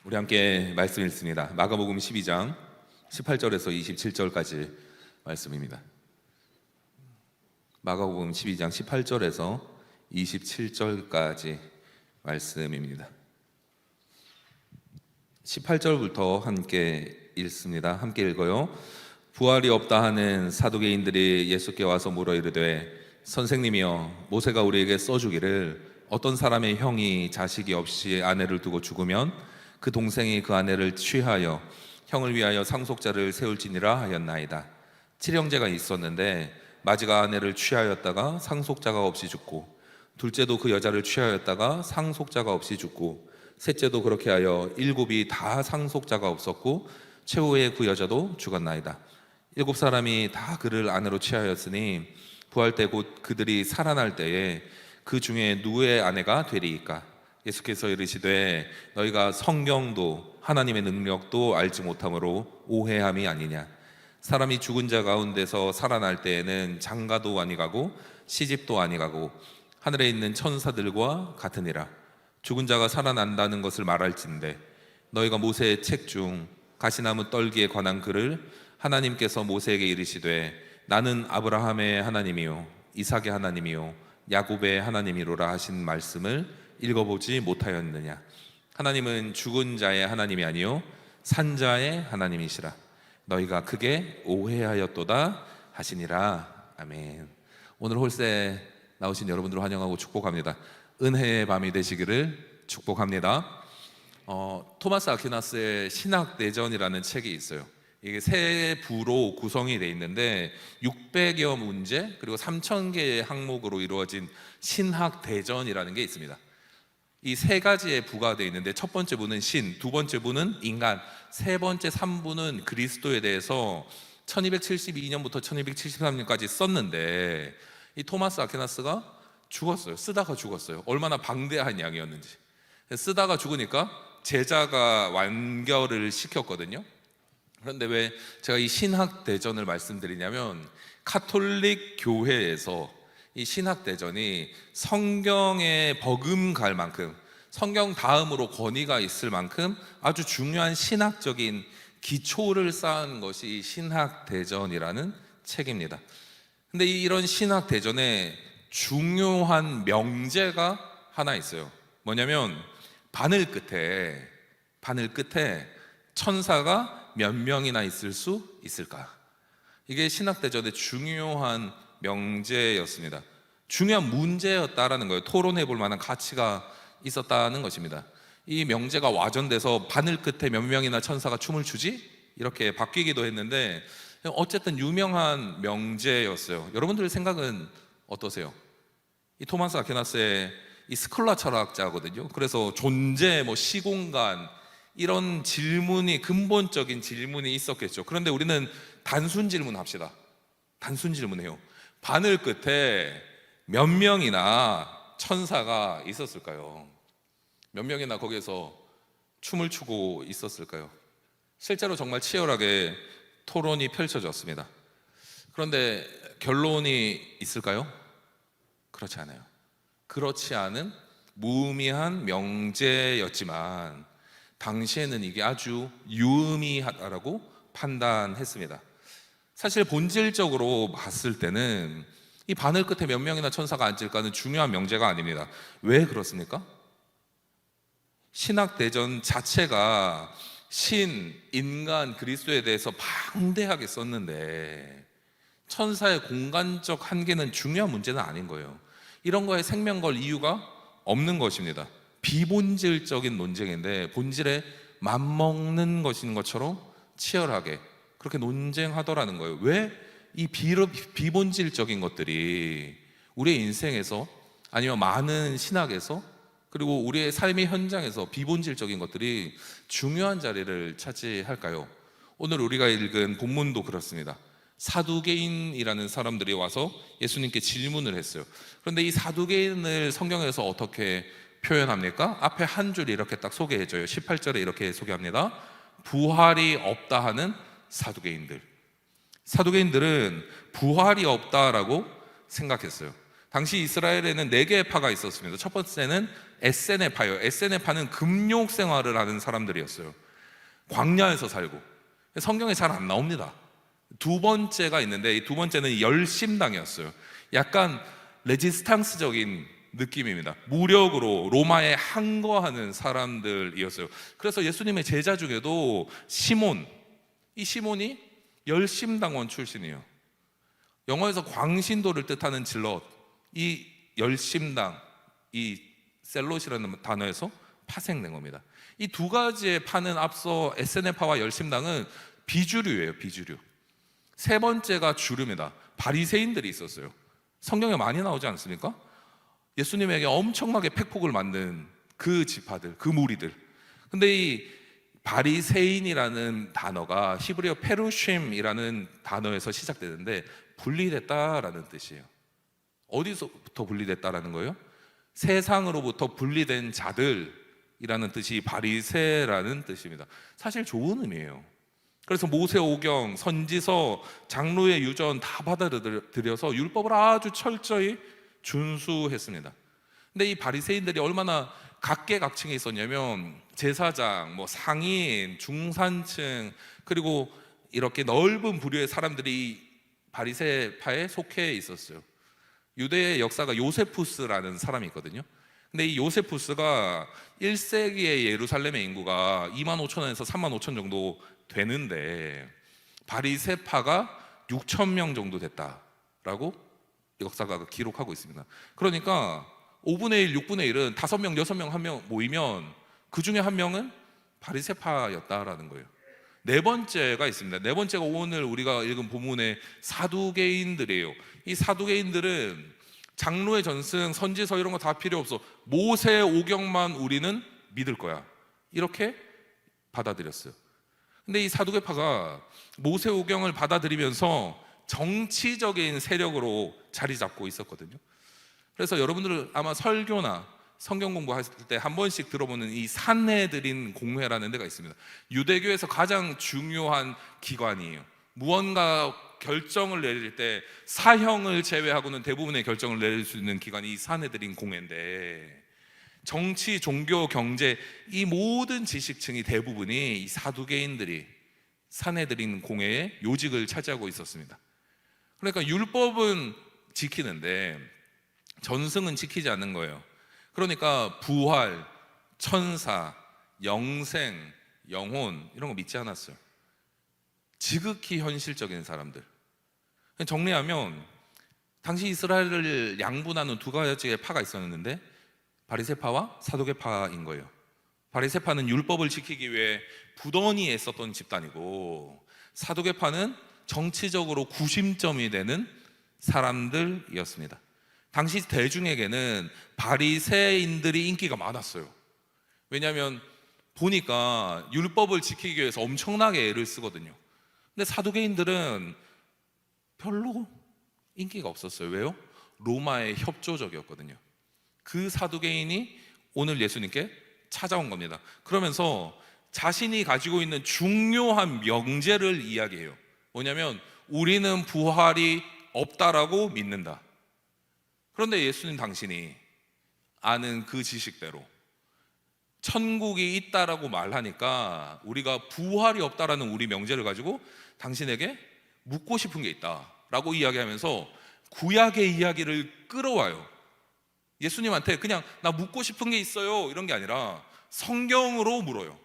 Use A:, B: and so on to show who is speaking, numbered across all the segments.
A: 우리 함께 말씀 읽습니다. 마가복음 12장 18절에서 27절까지 말씀입니다. 마가복음 12장 18절에서 27절까지 말씀입니다. 18절부터 함께 읽습니다. 함께 읽어요. 부활이 없다 하는 사두개인들이 예수께 와서 물어 이르되 선생님이여, 모세가 우리에게 써주기를 어떤 사람의 형이 자식이 없이 아내를 두고 죽으면 그 동생이 그 아내를 취하여 형을 위하여 상속자를 세울지니라 하였나이다. 칠형제가 있었는데 마지가 아내를 취하였다가 상속자가 없이 죽고, 둘째도 그 여자를 취하였다가 상속자가 없이 죽고, 셋째도 그렇게 하여 일곱이 다 상속자가 없었고 최후에 그 여자도 죽었나이다. 일곱 사람이 다 그를 아내로 취하였으니 부활 때 곧 그들이 살아날 때에 그 중에 누구의 아내가 되리이까? 예수께서 이르시되 너희가 성경도 하나님의 능력도 알지 못함으로 오해함이 아니냐. 사람이 죽은 자 가운데서 살아날 때에는 장가도 아니가고 시집도 아니가고 하늘에 있는 천사들과 같으니라. 죽은 자가 살아난다는 것을 말할진대 너희가 모세의 책 중 가시나무 떨기에 관한 글을 하나님께서 모세에게 이르시되 나는 아브라함의 하나님이요 이삭의 하나님이요 야곱의 하나님이로라 하신 말씀을 읽어보지 못하였느냐. 하나님은 죽은 자의 하나님이 아니요 산 자의 하나님이시라. 너희가 크게 오해하였도다 하시니라. 아멘. 오늘 홀세 나오신 여러분들을 환영하고 축복합니다. 은혜의 밤이 되시기를 축복합니다. 토마스 아퀴나스의 신학대전이라는 책이 있어요. 이게 세 부로 구성이 되어 있는데 600여 문제 그리고 3000개의 항목으로 이루어진 신학대전이라는 게 있습니다. 이 세 가지의 부가 되어 있는데 첫 번째 부는 신, 두 번째 부는 인간, 세 번째 3부는 그리스도에 대해서 1272년부터 1273년까지 썼는데 이 토마스 아퀴나스가 죽었어요. 쓰다가 죽었어요. 얼마나 방대한 양이었는지. 쓰다가 죽으니까 제자가 완결을 시켰거든요. 그런데 왜 제가 이 신학대전을 말씀드리냐면 카톨릭 교회에서 이 신학대전이 성경에 버금갈 만큼, 성경 다음으로 권위가 있을 만큼 아주 중요한 신학적인 기초를 쌓은 것이 신학대전이라는 책입니다. 근데 이런 신학대전에 중요한 명제가 하나 있어요. 뭐냐면 바늘 끝에 천사가 몇 명이나 있을 수 있을까? 이게 신학대전의 중요한 명제였습니다. 중요한 문제였다라는 거예요. 토론해 볼 만한 가치가 있었다는 것입니다. 이 명제가 와전돼서 바늘 끝에 몇 명이나 천사가 춤을 추지? 이렇게 바뀌기도 했는데 어쨌든 유명한 명제였어요. 여러분들의 생각은 어떠세요? 이 토마스 아퀴나스의 이 스콜라 철학자거든요. 그래서 존재, 시공간 이런 질문이, 근본적인 질문이 있었겠죠. 그런데 우리는 단순 질문합시다. 단순 질문해요. 바늘 끝에 몇 명이나 천사가 있었을까요? 몇 명이나 거기에서 춤을 추고 있었을까요? 실제로 정말 치열하게 토론이 펼쳐졌습니다. 그런데 결론이 있을까요? 그렇지 않아요. 그렇지 않은 무의미한 명제였지만 당시에는 이게 아주 유의미하다라고 판단했습니다. 사실 본질적으로 봤을 때는 이 바늘 끝에 몇 명이나 천사가 앉을까는 중요한 명제가 아닙니다. 왜 그렇습니까? 신학대전 자체가 신, 인간, 그리스도에 대해서 방대하게 썼는데 천사의 공간적 한계는 중요한 문제는 아닌 거예요. 이런 거에 생명 걸 이유가 없는 것입니다. 비본질적인 논쟁인데 본질에 맞먹는 것인 것처럼 치열하게 그렇게 논쟁하더라는 거예요. 왜 이 비본질적인 것들이 우리의 인생에서 아니면 많은 신학에서 그리고 우리의 삶의 현장에서 비본질적인 것들이 중요한 자리를 차지할까요? 오늘 우리가 읽은 본문도 그렇습니다. 사두개인이라는 사람들이 와서 예수님께 질문을 했어요. 그런데 이 사두개인을 성경에서 어떻게 표현합니까? 앞에 한 줄 이렇게 딱 소개해줘요. 18절에 이렇게 소개합니다. 부활이 없다 하는 사두개인들. 사두개인들은 부활이 없다라고 생각했어요. 당시 이스라엘에는 4개의 파가 있었습니다. 첫 번째는 에세네 파요. 에세네 파는 금욕 생활을 하는 사람들이었어요. 광야에서 살고 성경에 잘 안 나옵니다. 두 번째가 있는데 이 두 번째는 열심당이었어요. 약간 레지스탕스적인 느낌입니다. 무력으로 로마에 항거하는 사람들이었어요. 그래서 예수님의 제자 중에도 시몬, 이 시몬이 열심당원 출신이에요. 영어에서 광신도를 뜻하는 질럿, 이 열심당, 이 셀롯이라는 단어에서 파생된 겁니다. 이 두 가지의 파는 앞서 에세네파와 열심당은 비주류예요. 비주류. 세 번째가 주류입니다. 바리새인들이 있었어요. 성경에 많이 나오지 않습니까? 예수님에게 엄청나게 팩폭을 만든 그 지파들, 그 무리들. 근데 이 바리새인이라는 단어가 히브리어 페루쉼이라는 단어에서 시작되는데 분리됐다라는 뜻이에요. 어디서부터 분리됐다라는 거예요? 세상으로부터 분리된 자들이라는 뜻이 바리새라는 뜻입니다. 사실 좋은 의미예요. 그래서 모세오경, 선지서, 장로의 유전 다 받아들여서 율법을 아주 철저히 준수했습니다. 근데 이 바리새인들이 얼마나 각계각층에 있었냐면 제사장, 상인, 중산층, 그리고 이렇게 넓은 부류의 사람들이 바리새파에 속해 있었어요. 유대의 역사가 요세푸스라는 사람이 있거든요. 근데 이 요세푸스가 1세기의 예루살렘의 인구가 2만 5천에서 3만 5천 정도 되는데 바리새파가 6천 명 정도 됐다라고 역사가 기록하고 있습니다. 그러니까 5분의 1, 6분의 1은 5명, 6명, 1명 모이면 그 중에 한 명은 바리새파였다라는 거예요. 네 번째가 있습니다. 네 번째가 오늘 우리가 읽은 본문의 사두개인들이에요. 이 사두개인들은 장로의 전승, 선지서 이런 거 다 필요 없어. 모세 오경만 우리는 믿을 거야. 이렇게 받아들였어요. 근데 이 사두개파가 모세 오경을 받아들이면서 정치적인 세력으로 자리 잡고 있었거든요. 그래서 여러분들 아마 설교나 성경 공부하실 때 한 번씩 들어보는 이 산헤드린 공회라는 데가 있습니다. 유대교에서 가장 중요한 기관이에요. 무언가 결정을 내릴 때 사형을 제외하고는 대부분의 결정을 내릴 수 있는 기관이 이 산헤드린 공회인데, 정치, 종교, 경제 이 모든 지식층이 대부분이 이 사두개인들이 산헤드린 공회의 요직을 차지하고 있었습니다. 그러니까 율법은 지키는데 전승은 지키지 않는 거예요. 그러니까 부활, 천사, 영생, 영혼 이런 거 믿지 않았어요. 지극히 현실적인 사람들. 정리하면 당시 이스라엘을 양분하는 두 가지의 파가 있었는데 바리새파와 사두개파인 거예요. 바리새파는 율법을 지키기 위해 부단히 애썼던 집단이고, 사두개파는 정치적으로 구심점이 되는 사람들이었습니다. 당시 대중에게는 바리새인들이 인기가 많았어요. 왜냐하면 보니까 율법을 지키기 위해서 엄청나게 애를 쓰거든요. 근데 사두개인들은 별로 인기가 없었어요. 왜요? 로마의 협조적이었거든요. 그 사두개인이 오늘 예수님께 찾아온 겁니다. 그러면서 자신이 가지고 있는 중요한 명제를 이야기해요. 뭐냐면 우리는 부활이 없다라고 믿는다. 그런데 예수님 당신이 아는 그 지식대로 천국이 있다라고 말하니까 우리가 부활이 없다라는 우리 명제를 가지고 당신에게 묻고 싶은 게 있다라고 이야기하면서 구약의 이야기를 끌어와요. 예수님한테 그냥 나 묻고 싶은 게 있어요 이런 게 아니라 성경으로 물어요.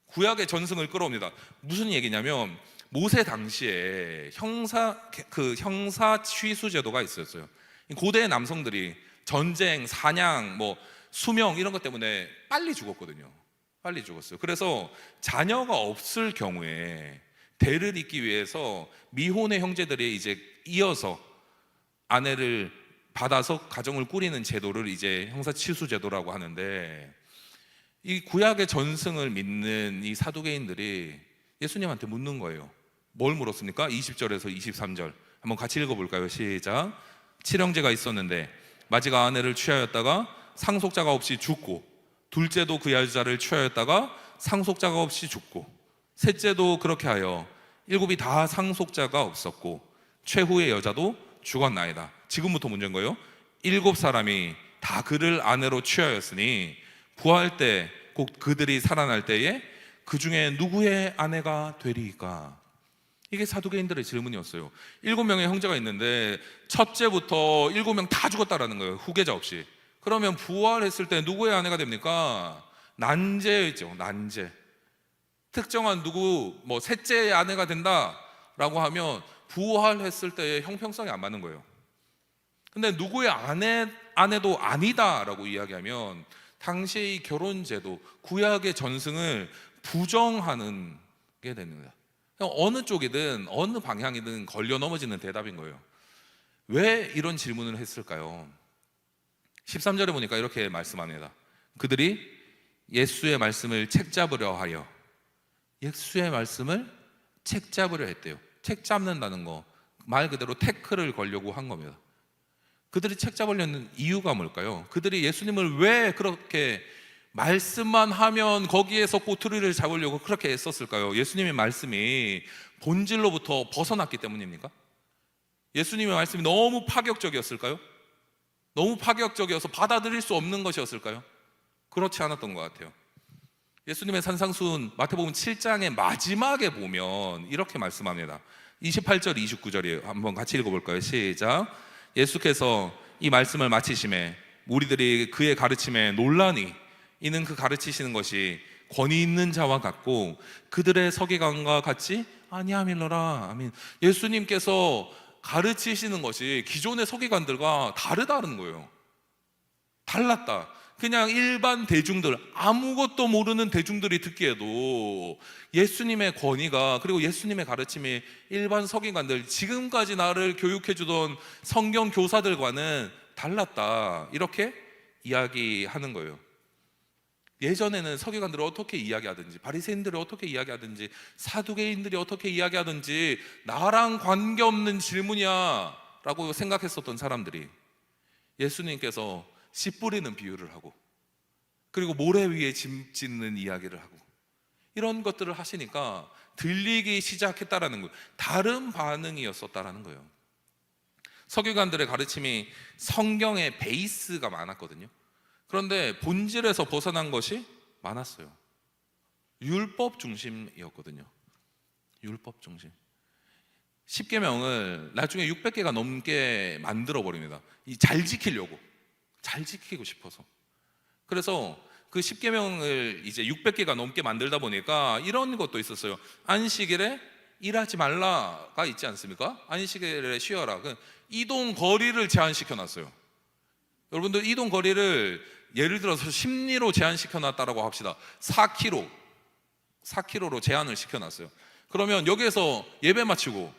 A: 구약의 전승을 끌어옵니다. 무슨 얘기냐면 모세 당시에 형사 취수 제도가 있었어요. 고대의 남성들이 전쟁, 사냥, 수명 이런 것 때문에 빨리 죽었거든요. 빨리 죽었어요. 그래서 자녀가 없을 경우에 대를 잇기 위해서 미혼의 형제들이 이제 이어서 아내를 받아서 가정을 꾸리는 제도를 이제 형사치수 제도라고 하는데, 이 구약의 전승을 믿는 이 사두개인들이 예수님한테 묻는 거예요. 뭘 물었습니까? 20절에서 23절 한번 같이 읽어볼까요? 시작. 칠형제가 있었는데 마지가 아내를 취하였다가 상속자가 없이 죽고, 둘째도 그 여자를 취하였다가 상속자가 없이 죽고, 셋째도 그렇게 하여 일곱이 다 상속자가 없었고 최후의 여자도 죽었나이다. 지금부터 문제인 거예요. 7사람이 다 그를 아내로 취하였으니 부활 때 곧 그들이 살아날 때에 그 중에 누구의 아내가 되리까? 이게 사두개인들의 질문이었어요. 7명의 형제가 있는데 첫째부터 7명 다 죽었다라는 거예요. 후계자 없이. 그러면 부활했을 때 누구의 아내가 됩니까? 난제죠. 난제. 특정한 누구 셋째의 아내가 된다라고 하면 부활했을 때의 형평성이 안 맞는 거예요. 근데 누구의 아내도 아니다라고 이야기하면 당시의 결혼 제도, 구약의 전승을 부정하는 게 되는 거예요. 어느 쪽이든 어느 방향이든 걸려 넘어지는 대답인 거예요. 왜 이런 질문을 했을까요? 13절에 보니까 이렇게 말씀합니다. 그들이 예수의 말씀을 책잡으려 하여, 예수의 말씀을 책잡으려 했대요. 책 잡는다는 거 말 그대로 태클을 걸려고 한 겁니다. 그들이 책 잡으려는 이유가 뭘까요? 그들이 예수님을 왜 그렇게 말씀만 하면 거기에서 꼬투리를 잡으려고 그렇게 애썼을까요? 예수님의 말씀이 본질로부터 벗어났기 때문입니까? 예수님의 말씀이 너무 파격적이었을까요? 너무 파격적이어서 받아들일 수 없는 것이었을까요? 그렇지 않았던 것 같아요. 예수님의 산상수훈 마태복음 7장의 마지막에 보면 이렇게 말씀합니다. 28절 29절이에요. 한번 같이 읽어볼까요? 시작. 예수께서 이 말씀을 마치심에 무리들이 그의 가르침에 놀라니 이는 그 가르치시는 것이 권위 있는 자와 같고 그들의 서기관과 같지 아니함이로라. 아멘. 예수님께서 가르치시는 것이 기존의 서기관들과 다르다는 거예요. 달랐다. 그냥 일반 대중들, 아무것도 모르는 대중들이 듣기에도 예수님의 권위가, 그리고 예수님의 가르침이 일반 서기관들, 지금까지 나를 교육해 주던 성경 교사들과는 달랐다, 이렇게 이야기하는 거예요. 예전에는 서기관들을 어떻게 이야기하든지, 바리새인들을 어떻게 이야기하든지, 사두개인들이 어떻게 이야기하든지 나랑 관계없는 질문이야 라고 생각했었던 사람들이 예수님께서 씨 뿌리는 비유를 하고, 그리고 모래 위에 짐 짓는 이야기를 하고, 이런 것들을 하시니까 들리기 시작했다라는 거예요. 다른 반응이었었다라는 거예요. 서기관들의 가르침이 성경의 베이스가 많았거든요. 그런데 본질에서 벗어난 것이 많았어요. 율법 중심이었거든요. 율법 중심. 10계명을 나중에 600개가 넘게 만들어 버립니다. 잘 지키려고, 잘 지키고 싶어서. 그래서 그 10계명을 이제 600개가 넘게 만들다 보니까 이런 것도 있었어요. 안식일에 일하지 말라가 있지 않습니까? 안식일에 쉬어라. 이동 거리를 제한시켜 놨어요. 여러분들, 이동 거리를 예를 들어서 심리로 제한시켜 놨다라고 합시다. 4km로 제한을 시켜 놨어요. 그러면 여기에서 예배 마치고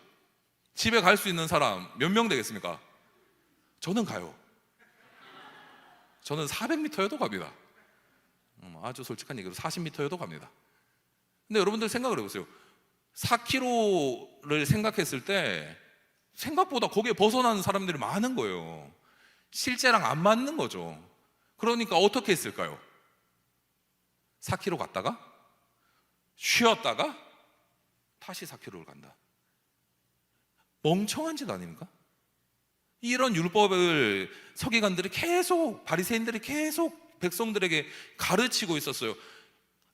A: 집에 갈 수 있는 사람 몇 명 되겠습니까? 저는 가요. 저는 400m여도 갑니다. 아주 솔직한 얘기로 40m여도 갑니다. 근데 여러분들 생각을 해보세요. 4km를 생각했을 때 생각보다 거기에 벗어나는 사람들이 많은 거예요. 실제랑 안 맞는 거죠. 그러니까 어떻게 했을까요? 4km 갔다가 쉬었다가 다시 4km를 간다. 멍청한 짓 아닙니까? 이런 율법을 서기관들이 계속, 바리새인들이 계속 백성들에게 가르치고 있었어요.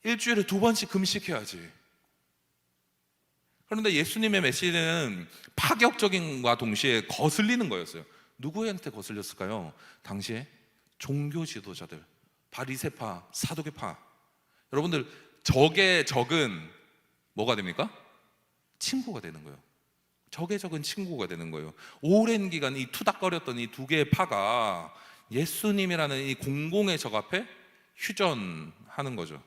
A: 일주일에 2번씩 금식해야지. 그런데 예수님의 메시지는 파격적인과 동시에 거슬리는 거였어요. 누구한테 거슬렸을까요? 당시에 종교 지도자들, 바리새파, 사두개파. 여러분들, 적의 적은 뭐가 됩니까? 친구가 되는 거예요. 적의 적은 친구가 되는 거예요. 오랜 기간 이 투닥거렸던 이 두 개의 파가 예수님이라는 이 공공의 적 앞에 휴전하는 거죠.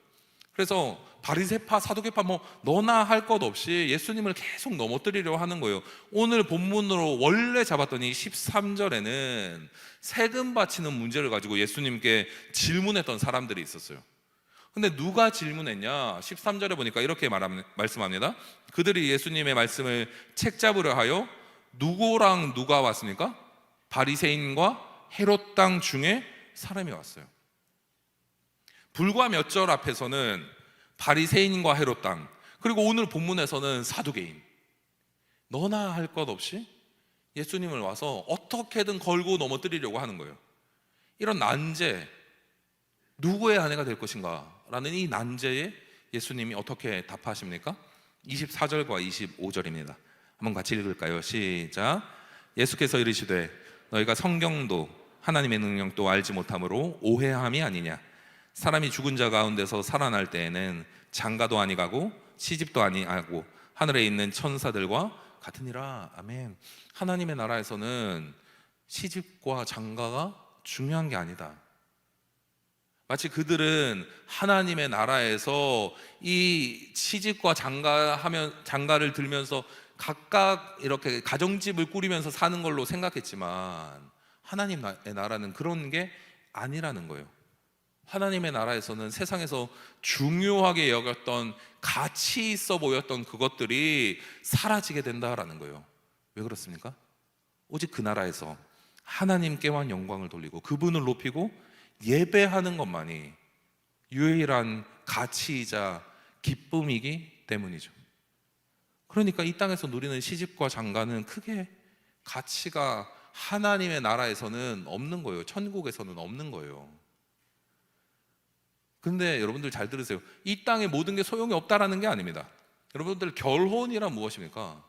A: 그래서 바리새파, 사두개파 너나 할 것 없이 예수님을 계속 넘어뜨리려 하는 거예요. 오늘 본문으로 원래 잡았더니 13절에는 세금 바치는 문제를 가지고 예수님께 질문했던 사람들이 있었어요. 근데 누가 질문했냐? 13절에 보니까 이렇게 말씀합니다. 그들이 예수님의 말씀을 책잡으려 하여 누구랑 누가 왔습니까? 바리새인과 헤롯 땅 중에 사람이 왔어요. 불과 몇 절 앞에서는 바리새인과 헤롯 땅, 그리고 오늘 본문에서는 사두개인, 너나 할 것 없이 예수님을 와서 어떻게든 걸고 넘어뜨리려고 하는 거예요. 이런 난제, 누구의 아내가 될 것인가? 라는 이 난제에 예수님이 어떻게 답하십니까? 24절과 25절입니다. 한번 같이 읽을까요? 시작. 예수께서 이르시되 너희가 성경도 하나님의 능력도 알지 못함으로 오해함이 아니냐. 사람이 죽은 자 가운데서 살아날 때에는 장가도 아니가고 시집도 아니하고 하늘에 있는 천사들과 같으니라. 아멘. 하나님의 나라에서는 시집과 장가가 중요한 게 아니다. 마치 그들은 하나님의 나라에서 이 시집과 장가를 들면서 각각 이렇게 가정집을 꾸리면서 사는 걸로 생각했지만 하나님의 나라는 그런 게 아니라는 거예요. 하나님의 나라에서는 세상에서 중요하게 여겼던, 가치 있어 보였던 그것들이 사라지게 된다라는 거예요. 왜 그렇습니까? 오직 그 나라에서 하나님께만 영광을 돌리고 그분을 높이고 예배하는 것만이 유일한 가치이자 기쁨이기 때문이죠. 그러니까 이 땅에서 누리는 시집과 장가는 크게 가치가 하나님의 나라에서는 없는 거예요. 천국에서는 없는 거예요. 근데 여러분들 잘 들으세요. 이 땅의 모든 게 소용이 없다라는 게 아닙니다. 여러분들, 결혼이란 무엇입니까?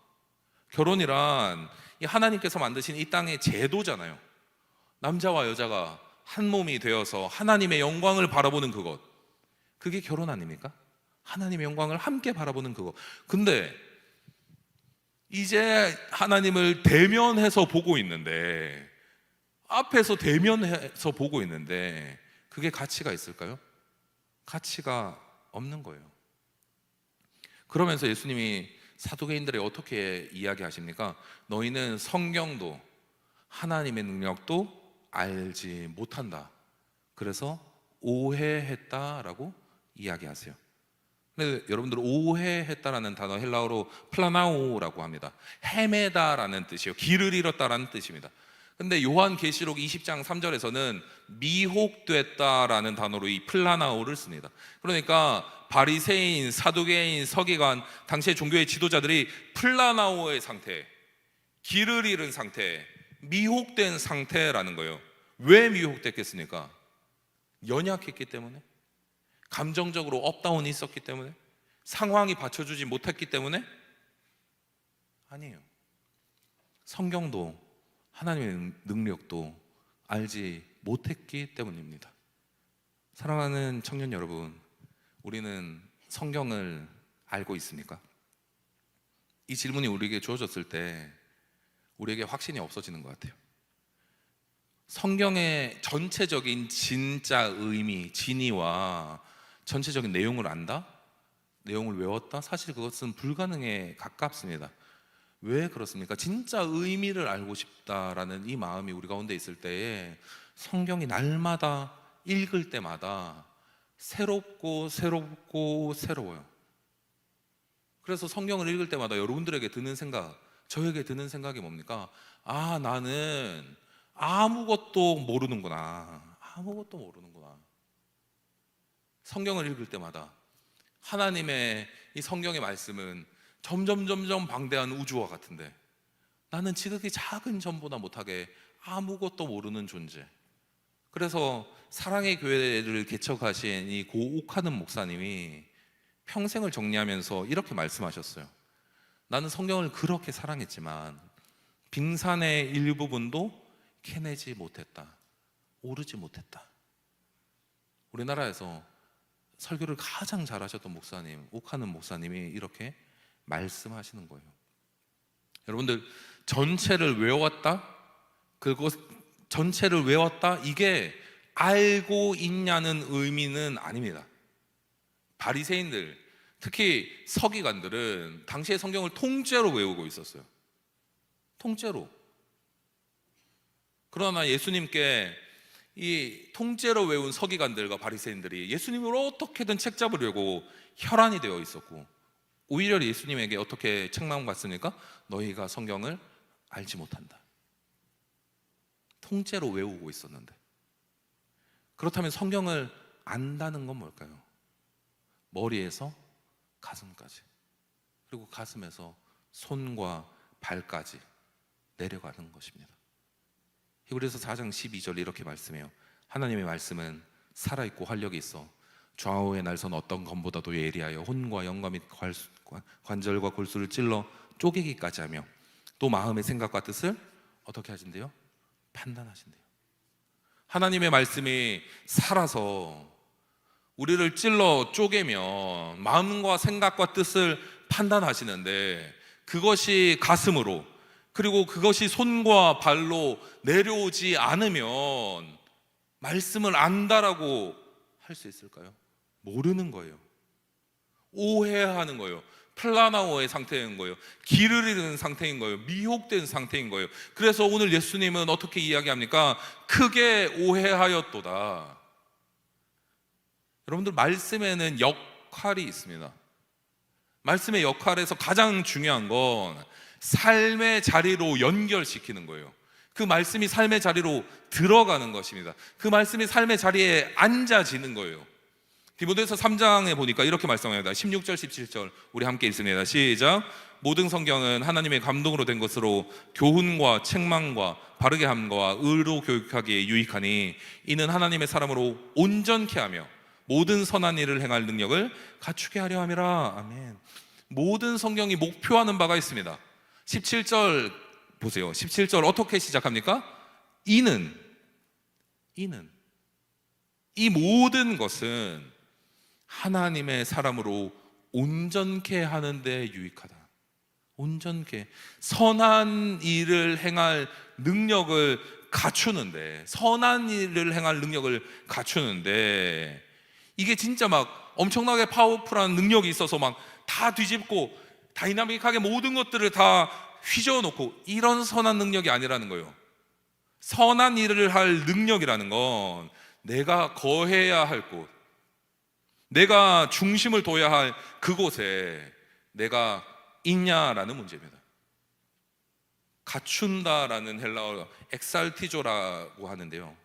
A: 결혼이란 이 하나님께서 만드신 이 땅의 제도잖아요. 남자와 여자가 한 몸이 되어서 하나님의 영광을 바라보는 그것, 그게 결혼 아닙니까? 하나님의 영광을 함께 바라보는 그것. 근데 이제 하나님을 대면해서 보고 있는데, 앞에서 대면해서 보고 있는데 그게 가치가 있을까요? 가치가 없는 거예요. 그러면서 예수님이 사두개인들에게 어떻게 이야기하십니까? 너희는 성경도 하나님의 능력도 알지 못한다. 그래서 오해했다라고 이야기하세요. 근데 여러분들, 오해했다라는 단어 헬라어로 플라나오라고 합니다. 헤매다라는 뜻이에요. 길을 잃었다라는 뜻입니다. 근데 요한계시록 20장 3절에서는 미혹됐다라는 단어로 이 플라나오를 씁니다. 그러니까 바리새인, 사두개인, 서기관, 당시의 종교의 지도자들이 플라나오의 상태, 길을 잃은 상태, 미혹된 상태라는 거예요. 왜 미혹됐겠습니까? 연약했기 때문에, 감정적으로 업다운이 있었기 때문에, 상황이 받쳐주지 못했기 때문에? 아니에요. 성경도 하나님의 능력도 알지 못했기 때문입니다. 사랑하는 청년 여러분, 우리는 성경을 알고 있습니까? 이 질문이 우리에게 주어졌을 때 우리에게 확신이 없어지는 것 같아요. 성경의 전체적인 진짜 의미, 진의와 전체적인 내용을 안다? 내용을 외웠다? 사실 그것은 불가능에 가깝습니다. 왜 그렇습니까? 진짜 의미를 알고 싶다라는 이 마음이 우리 가운데 있을 때에 성경이 날마다 읽을 때마다 새롭고 새로워요. 그래서 성경을 읽을 때마다 여러분들에게 드는 생각, 저에게 드는 생각이 뭡니까? 아, 나는 아무것도 모르는구나. 아무것도 모르는구나. 성경을 읽을 때마다 하나님의 이 성경의 말씀은 점점 방대한 우주와 같은데 나는 지극히 작은 점보다 못하게 아무것도 모르는 존재. 그래서 사랑의 교회를 개척하신 이 고 옥하는 목사님이 평생을 정리하면서 이렇게 말씀하셨어요. 나는 성경을 그렇게 사랑했지만 빙산의 일부분도 캐내지 못했다. 오르지 못했다. 우리나라에서 설교를 가장 잘하셨던 목사님, 옥하는 목사님이 이렇게 말씀하시는 거예요. 여러분들, 전체를 외웠다? 그것 전체를 외웠다? 이게 알고 있냐는 의미는 아닙니다. 바리새인들, 특히 서기관들은 당시의 성경을 통째로 외우고 있었어요. 통째로. 그러나 예수님께 이 통째로 외운 서기관들과 바리새인들이 예수님을 어떻게든 책잡으려고 혈안이 되어 있었고, 오히려 예수님에게 어떻게 책망 받습니까? 너희가 성경을 알지 못한다. 통째로 외우고 있었는데. 그렇다면 성경을 안다는 건 뭘까요? 머리에서 가슴까지, 그리고 가슴에서 손과 발까지 내려가는 것입니다. 히브리서 4장 12절 이렇게 말씀해요. 하나님의 말씀은 살아있고 활력이 있어 좌우의 날선 어떤 검보다도 예리하여 혼과 영과 및 관절과 골수를 찔러 쪼개기까지 하며 또 마음의 생각과 뜻을 어떻게 하신대요? 판단하신대요. 하나님의 말씀이 살아서 우리를 찔러 쪼개면 마음과 생각과 뜻을 판단하시는데, 그것이 가슴으로, 그리고 그것이 손과 발로 내려오지 않으면 말씀을 안다라고 할 수 있을까요? 모르는 거예요. 오해하는 거예요. 플라나오의 상태인 거예요. 길을 잃은 상태인 거예요. 미혹된 상태인 거예요. 그래서 오늘 예수님은 어떻게 이야기합니까? 크게 오해하였도다. 여러분들, 말씀에는 역할이 있습니다. 말씀의 역할에서 가장 중요한 건 삶의 자리로 연결시키는 거예요. 그 말씀이 삶의 자리로 들어가는 것입니다. 그 말씀이 삶의 자리에 앉아지는 거예요. 디모데서 3장에 보니까 이렇게 말씀합니다. 16절 17절 우리 함께 읽습니다. 시작. 모든 성경은 하나님의 감동으로 된 것으로 교훈과 책망과 바르게 함과 의로 교육하기에 유익하니 이는 하나님의 사람으로 온전케 하며 모든 선한 일을 행할 능력을 갖추게 하려 함이라. 아멘. 모든 성경이 목표하는 바가 있습니다. 17절 보세요. 17절 어떻게 시작합니까? 이는 이 모든 것은 하나님의 사람으로 온전케 하는데 유익하다. 온전케, 선한 일을 행할 능력을 갖추는데, 선한 일을 행할 능력을 갖추는데, 이게 진짜 막 엄청나게 파워풀한 능력이 있어서 막 다 뒤집고 다이나믹하게 모든 것들을 다 휘저어놓고 이런 선한 능력이 아니라는 거예요. 선한 일을 할 능력이라는 건 내가 거해야 할 곳, 내가 중심을 둬야 할 그곳에 내가 있냐라는 문제입니다. 갖춘다라는 헬라어 엑살티조라고 하는데요,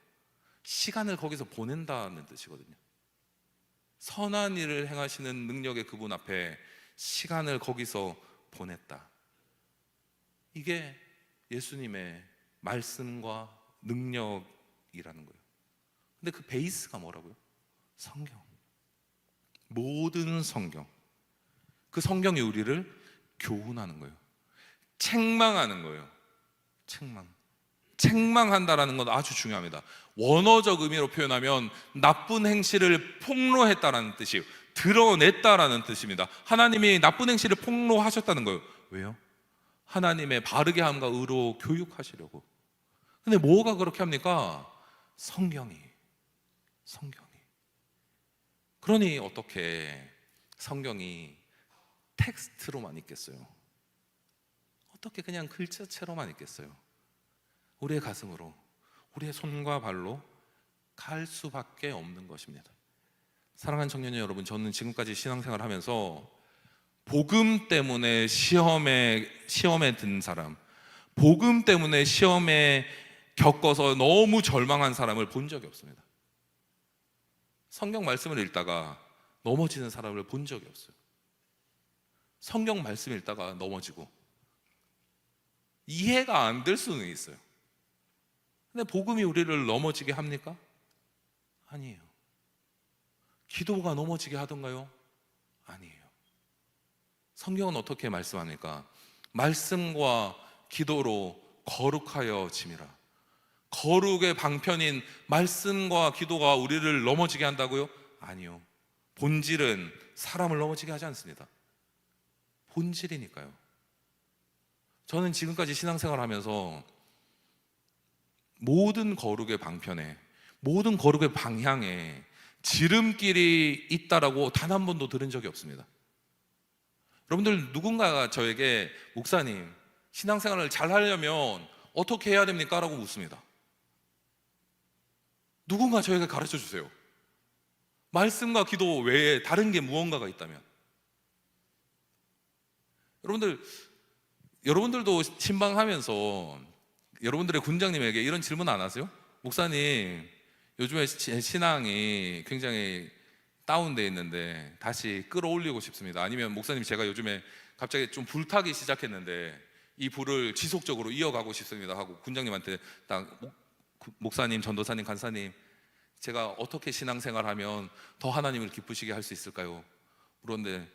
A: 시간을 거기서 보낸다는 뜻이거든요. 선한 일을 행하시는 능력의 그분 앞에 시간을 거기서 보냈다. 이게 예수님의 말씀과 능력이라는 거예요. 근데 그 베이스가 뭐라고요? 성경. 모든 성경. 그 성경이 우리를 교훈하는 거예요. 책망하는 거예요. 책망한다라는 건 아주 중요합니다. 원어적 의미로 표현하면 나쁜 행실을 폭로했다라는 뜻이에요. 드러냈다라는 뜻입니다. 하나님이 나쁜 행실을 폭로하셨다는 거예요. 왜요? 하나님의 바르게 함과 의로 교육하시려고. 근데 뭐가 그렇게 합니까? 성경이. 그러니 어떻게 성경이 텍스트로만 있겠어요? 어떻게 그냥 글자체로만 있겠어요? 우리의 가슴으로, 우리의 손과 발로 갈 수밖에 없는 것입니다. 사랑하는 청년여 여러분, 저는 지금까지 신앙생활을 하면서 복음 때문에 시험에 든 사람, 복음 때문에 시험에 겪어서 너무 절망한 사람을 본 적이 없습니다. 성경 말씀을 읽다가 넘어지는 사람을 본 적이 없어요. 성경 말씀 읽다가 넘어지고 이해가 안 될 수는 있어요. 근데 복음이 우리를 넘어지게 합니까? 아니에요. 기도가 넘어지게 하던가요? 아니에요. 성경은 어떻게 말씀합니까? 말씀과 기도로 거룩하여 짐이라. 거룩의 방편인 말씀과 기도가 우리를 넘어지게 한다고요? 아니요. 본질은 사람을 넘어지게 하지 않습니다. 본질이니까요. 저는 지금까지 신앙생활을 하면서 모든 거룩의 방편에, 모든 거룩의 방향에 지름길이 있다라고 단 한 번도 들은 적이 없습니다. 여러분들, 누군가가 저에게 목사님, 신앙생활을 잘 하려면 어떻게 해야 됩니까? 라고 묻습니다. 누군가 저에게 가르쳐 주세요. 말씀과 기도 외에 다른 게 무언가가 있다면. 여러분들도 신방하면서 여러분들의 군장님에게 이런 질문 안 하세요? 목사님, 요즘에 제 신앙이 굉장히 다운돼 있는데 다시 끌어올리고 싶습니다. 아니면 목사님, 제가 요즘에 갑자기 좀 불타기 시작했는데 이 불을 지속적으로 이어가고 싶습니다 하고 군장님한테 딱 목사님, 전도사님, 간사님, 제가 어떻게 신앙생활하면 더 하나님을 기쁘시게 할 수 있을까요? 그런데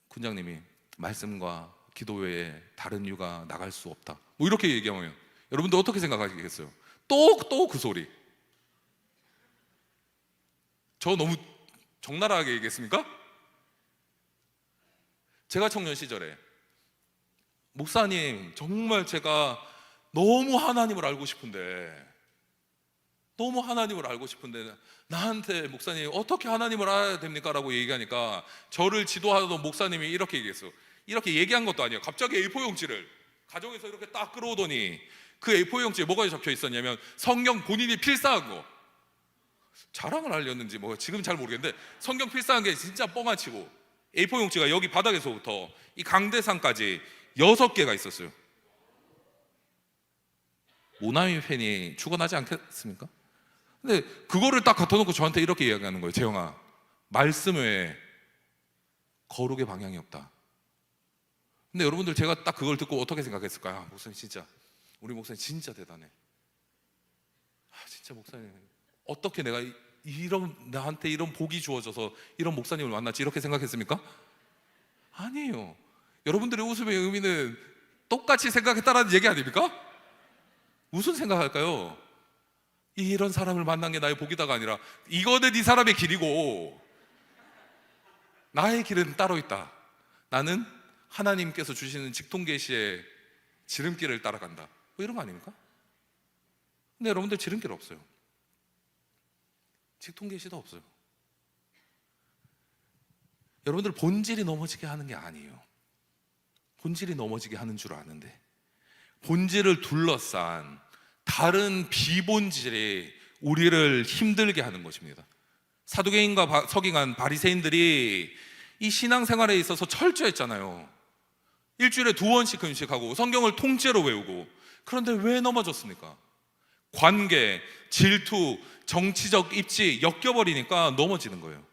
A: 군장님이 말씀과 기도 외에 다른 이유가 나갈 수 없다, 뭐 이렇게 얘기하면 여러분들 어떻게 생각하시겠어요? 또 그 소리. 저 너무 적나라하게 얘기했습니까? 제가 청년 시절에 목사님, 정말 제가 너무 하나님을 알고 싶은데 나한테 목사님 어떻게 하나님을 알아야 됩니까? 라고 얘기하니까 저를 지도하던 목사님이 이렇게 얘기했어요. 이렇게 얘기한 것도 아니에요. 갑자기 A4 용지를 가정에서 이렇게 딱 끌어오더니 그 A4 용지에 뭐가 적혀 있었냐면 성경 본인이 필사한 거, 자랑을 하려는지 뭐 지금 잘 모르겠는데 성경 필사한 게 진짜 뻥아치고 A4 용지가 여기 바닥에서부터 이 강대상까지 6개가 있었어요. 모나미 팬이 죽어나지 않겠습니까? 근데 그거를 딱 갖다 놓고 저한테 이렇게 이야기하는 거예요. 재영아, 말씀 외에 거룩의 방향이 없다. 근데 여러분들, 제가 딱 그걸 듣고 어떻게 생각했을까요? 아, 목사님 진짜, 우리 목사님 진짜 대단해. 진짜 목사님 어떻게 내가 나한테 이런 복이 주어져서 이런 목사님을 만났지, 이렇게 생각했습니까? 아니에요. 여러분들의 웃음의 의미는 똑같이 생각했다라는 얘기 아닙니까? 무슨 생각할까요? 이런 사람을 만난 게 나의 복이다가 아니라 이거는 이 사람의 길이고 나의 길은 따로 있다. 나는 하나님께서 주시는 직통계시의 지름길을 따라간다, 뭐 이런 거 아닙니까? 근데 여러분들 지름길 없어요. 직통계시도 없어요. 여러분들 본질이 넘어지게 하는 게 아니에요. 본질이 넘어지게 하는 줄 아는데 본질을 둘러싼 다른 비본질이 우리를 힘들게 하는 것입니다. 사두개인과 서기관, 바리새인들이 이 신앙생활에 있어서 철저했잖아요. 일주일에 2번씩 금식하고 성경을 통째로 외우고. 그런데 왜 넘어졌습니까? 관계, 질투, 정치적 입지 엮여버리니까 넘어지는 거예요.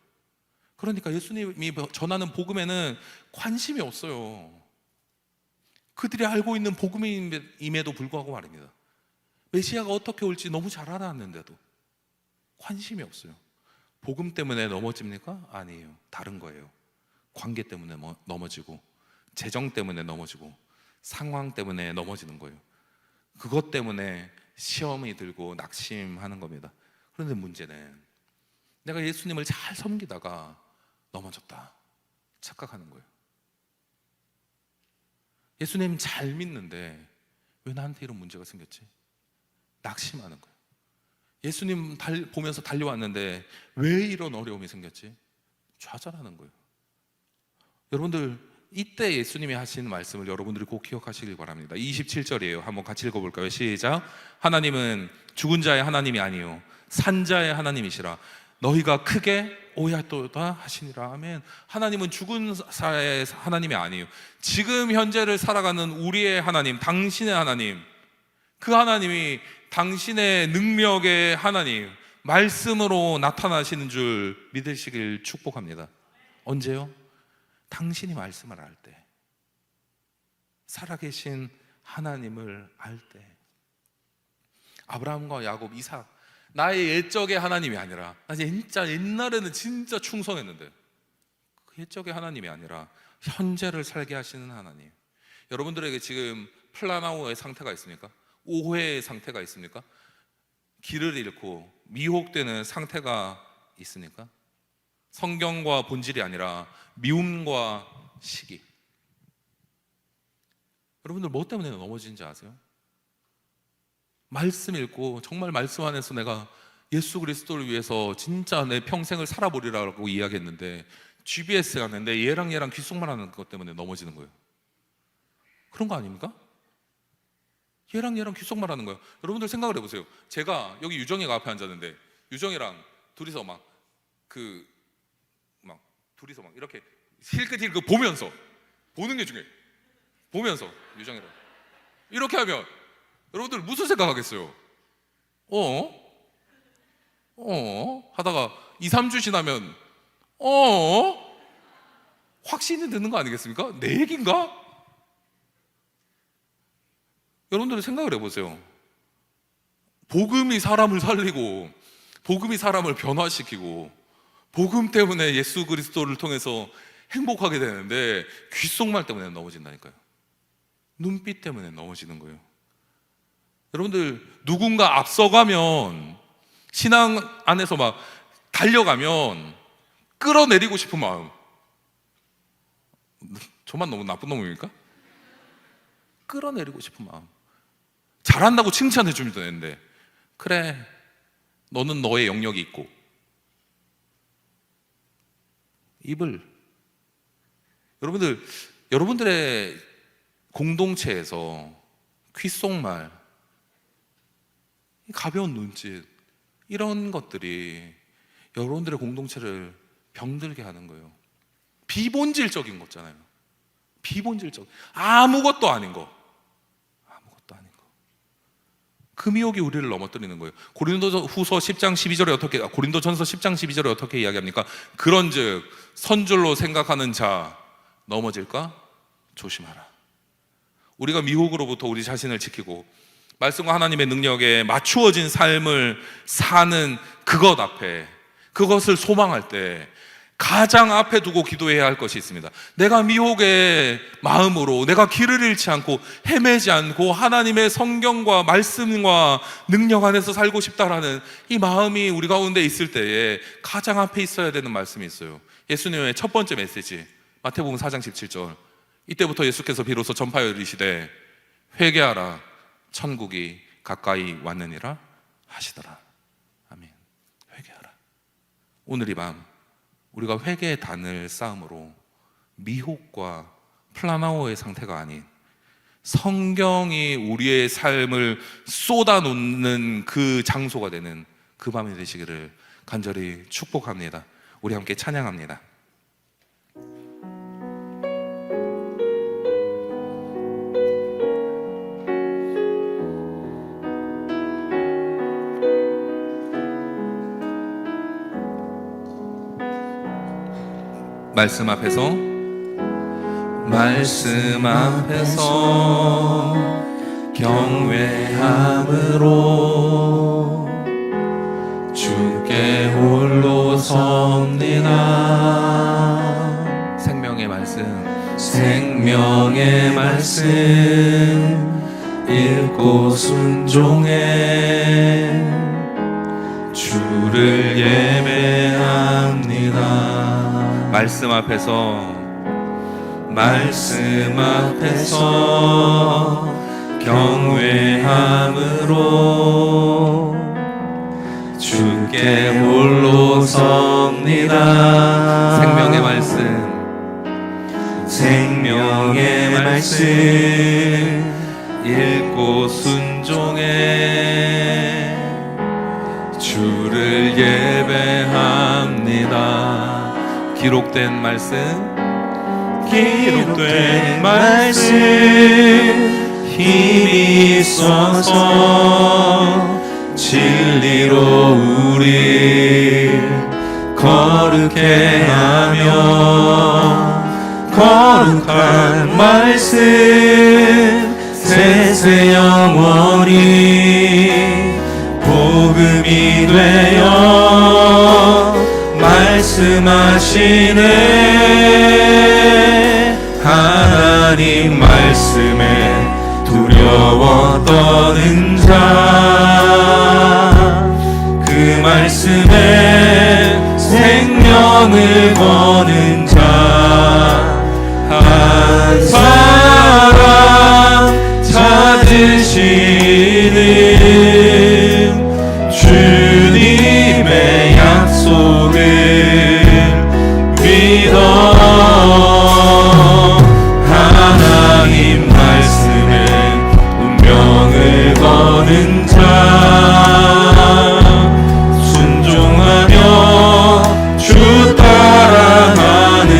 A: 그러니까 예수님이 전하는 복음에는 관심이 없어요. 그들이 알고 있는 복음임에도 불구하고 말입니다. 메시아가 어떻게 올지 너무 잘 알았는데도 관심이 없어요. 복음 때문에 넘어집니까? 아니에요. 다른 거예요. 관계 때문에 넘어지고, 재정 때문에 넘어지고, 상황 때문에 넘어지는 거예요. 그것 때문에 시험이 들고 낙심하는 겁니다. 그런데 문제는 내가 예수님을 잘 섬기다가 넘어졌다 착각하는 거예요. 예수님 잘 믿는데 왜 나한테 이런 문제가 생겼지? 낙심하는 거예요. 예수님 보면서 달려왔는데 왜 이런 어려움이 생겼지? 좌절하는 거예요. 여러분들, 이때 예수님이 하신 말씀을 여러분들이 꼭 기억하시길 바랍니다. 27절이에요. 한번 같이 읽어볼까요? 시작. 하나님은 죽은 자의 하나님이 아니요 산 자의 하나님이시라. 너희가 크게 오해하도다 하시니라. 아멘. 하나님은 죽은 자의 하나님이 아니에요. 지금 현재를 살아가는 우리의 하나님, 당신의 하나님, 그 하나님이 당신의 능력의 하나님, 말씀으로 나타나시는 줄 믿으시길 축복합니다. 언제요? 당신이 말씀을 알 때, 살아계신 하나님을 알 때. 아브라함과 야곱, 이삭, 나의 옛적의 하나님이 아니라, 나 진짜 옛날에는 진짜 충성했는데, 그 옛적의 하나님이 아니라 현재를 살게 하시는 하나님. 여러분들에게 지금 플라나우의 상태가 있습니까? 오해의 상태가 있습니까? 길을 잃고 미혹되는 상태가 있습니까? 성경과 본질이 아니라 미움과 시기. 여러분들 뭐 때문에 넘어지는지 아세요? 말씀 읽고 정말 말씀 안에서 내가 예수 그리스도를 위해서 진짜 내 평생을 살아보리라고 이야기했는데 GBS가 있는데 얘랑 귓속말 하는 것 때문에 넘어지는 거예요. 그런 거 아닙니까? 얘랑 귓속말 하는 거예요. 여러분들 생각을 해보세요. 제가 여기 유정이가 앞에 앉았는데 유정이랑 둘이서 둘이서 이렇게 힐끗힐끗 보면서, 보는 게 중요해요. 보면서 유정이랑 이렇게 하면 여러분들 무슨 생각하겠어요? 하다가 2, 3주 지나면 확신이 드는 거 아니겠습니까? 내 얘기인가? 여러분들이 생각을 해보세요. 복음이 사람을 살리고 복음이 사람을 변화시키고 복음 때문에 예수 그리스도를 통해서 행복하게 되는데 귓속말 때문에 넘어진다니까요. 눈빛 때문에 넘어지는 거예요. 여러분들, 누군가 앞서가면, 신앙 안에서 막 달려가면 끌어내리고 싶은 마음. 저만 너무 나쁜 놈입니까? 끌어내리고 싶은 마음. 잘한다고 칭찬해 주면 되는데, 그래, 너는 너의 영역이 있고. 입을, 여러분들의 공동체에서 귓속말, 가벼운 눈짓, 이런 것들이 여러분들의 공동체를 병들게 하는 거예요. 비본질적인 거잖아요. 비본질적, 아무것도 아닌 거. 그 미혹이 우리를 넘어뜨리는 거예요. 고린도후서 10장 12절에 어떻게, 고린도전서 10장 12절에 어떻게 이야기합니까? 그런즉 선줄로 생각하는 자 넘어질까 조심하라. 우리가 미혹으로부터 우리 자신을 지키고 말씀과 하나님의 능력에 맞추어진 삶을 사는 그것 앞에, 그것을 소망할 때 가장 앞에 두고 기도해야 할 것이 있습니다. 내가 미혹의 마음으로 내가 길을 잃지 않고 헤매지 않고 하나님의 성경과 말씀과 능력 안에서 살고 싶다라는 이 마음이 우리 가운데 있을 때에 가장 앞에 있어야 되는 말씀이 있어요. 예수님의 첫 번째 메시지, 마태복음 4장 17절. 이때부터 예수께서 비로소 전파하여 이르시되 회개하라, 천국이 가까이 왔느니라 하시더라. 아멘. 회개하라. 오늘 이 밤 우리가 회개의 단을 쌓음으로 미혹과 플라나오의 상태가 아닌 성경이 우리의 삶을 쏟아놓는 그 장소가 되는 그 밤이 되시기를 간절히 축복합니다. 우리 함께 찬양합니다. 말씀 앞에서 경외함으로 주께 홀로 섭니다. 생명의 말씀 읽고 순종해 주를 예배합니다. 말씀 앞에서 경외함으로 주께 홀로 섭니다. 생명의 말씀 읽고 순종해 주를 예배합니다. 기록된 말씀 힘이 있어서 진리로 우리 거룩해 하며 거룩한 말씀 세세 영원히 복음이 되어 말씀하시네. 하나님 말씀에 두려워 떠는 자, 그 말씀에 생명을 거는 자, 한 사람 찾으시는 주님의 약속을 믿어 하나님 말씀에 운명을 거는 자, 순종하며 주 따라가는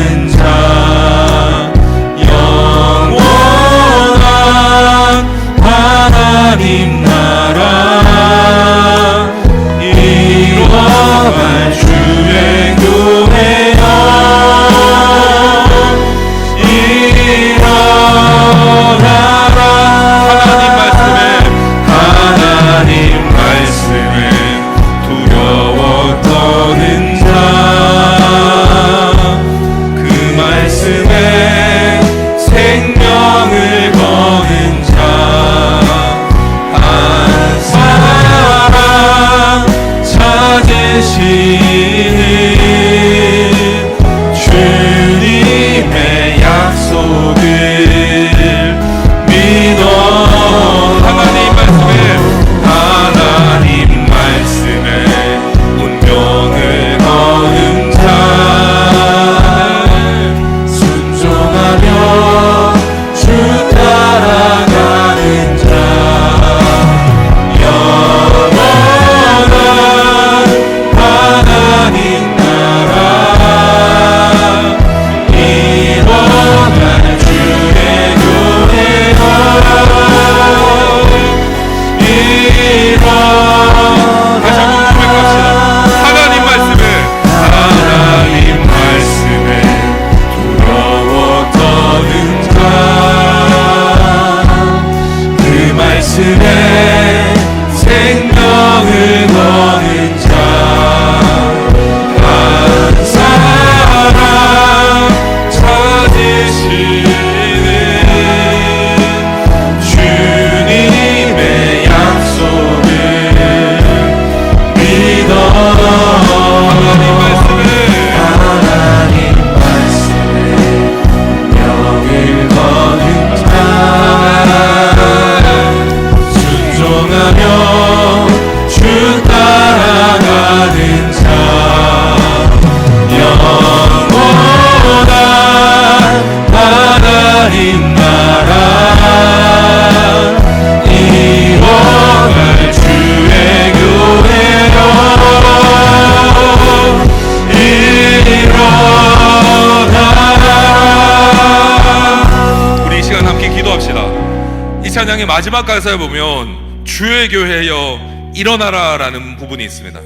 A: 찬양의 마지막 가사에 보면 주의 교회여 일어나라라는 부분이 있습니다.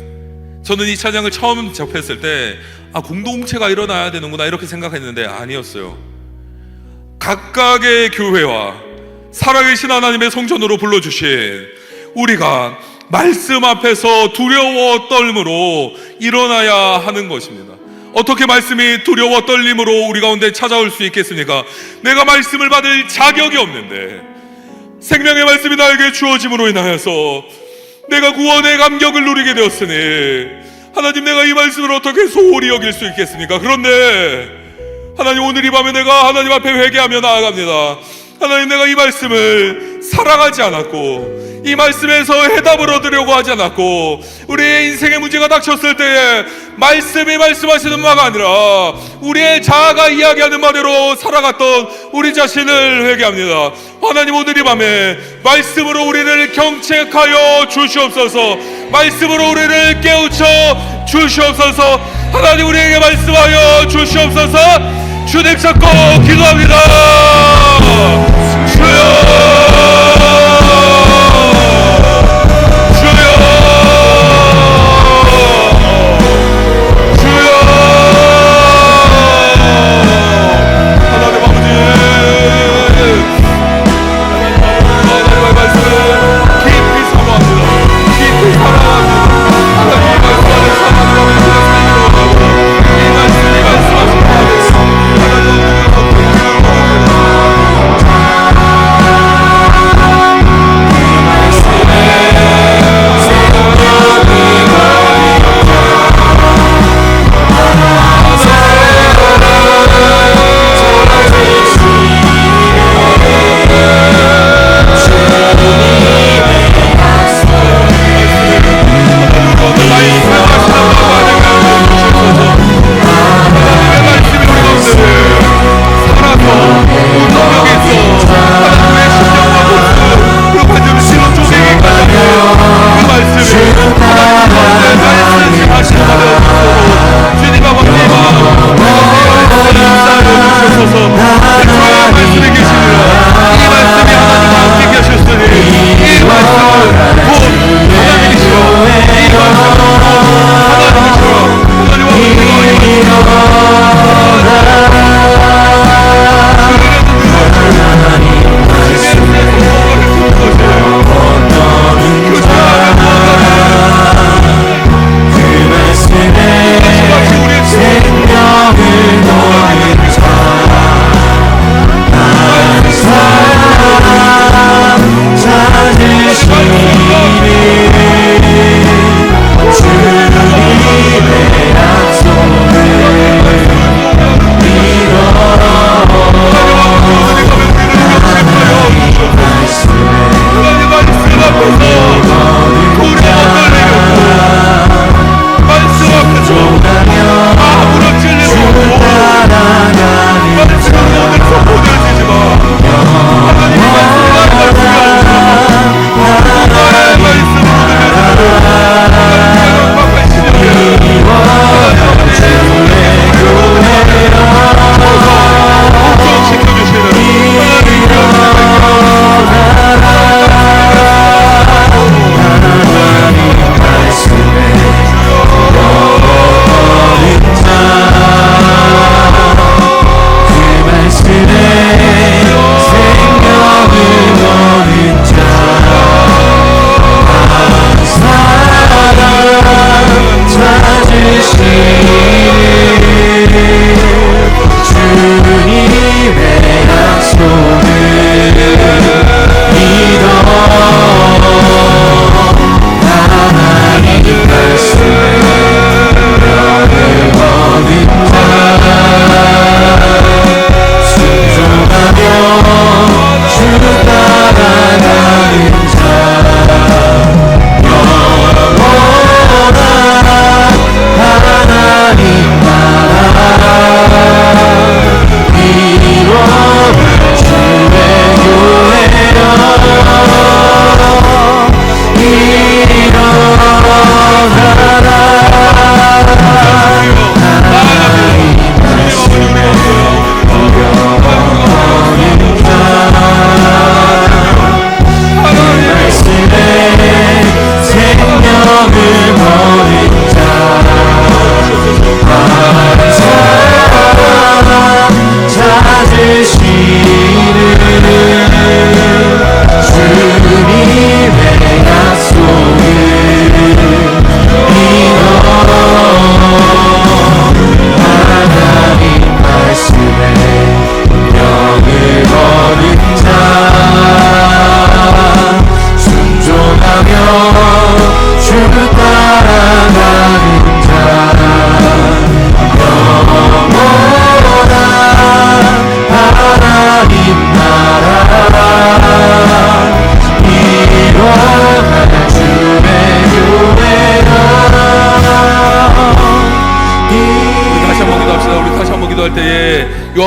A: 저는 이 찬양을 처음 접했을 때 공동체가 일어나야 되는구나 이렇게 생각했는데 아니었어요. 각각의 교회와 살아계신 하나님의 성전으로 불러주신 우리가 말씀 앞에서 두려워 떨므로 일어나야 하는 것입니다. 어떻게 말씀이 두려워 떨림으로 우리 가운데 찾아올 수 있겠습니까? 내가 말씀을 받을 자격이 없는데 생명의 말씀이 나에게 주어짐으로 인하여서 내가 구원의 감격을 누리게 되었으니 하나님, 내가 이 말씀을 어떻게 소홀히 여길 수 있겠습니까? 그런데 하나님, 오늘 이 밤에 내가 하나님 앞에 회개하며 나아갑니다. 하나님, 내가 이 말씀을 사랑하지 않았고 이 말씀에서 해답을 얻으려고 하지 않았고 우리의 인생의 문제가 닥쳤을 때에 말씀이 말씀하시는 바가 아니라 우리의 자아가 이야기하는 말대로 살아갔던 우리 자신을 회개합니다. 하나님, 오늘 이 밤에 말씀으로 우리를 경책하여 주시옵소서. 말씀으로 우리를 깨우쳐 주시옵소서. 하나님, 우리에게 말씀하여 주시옵소서. 주님 찾고 기도합니다.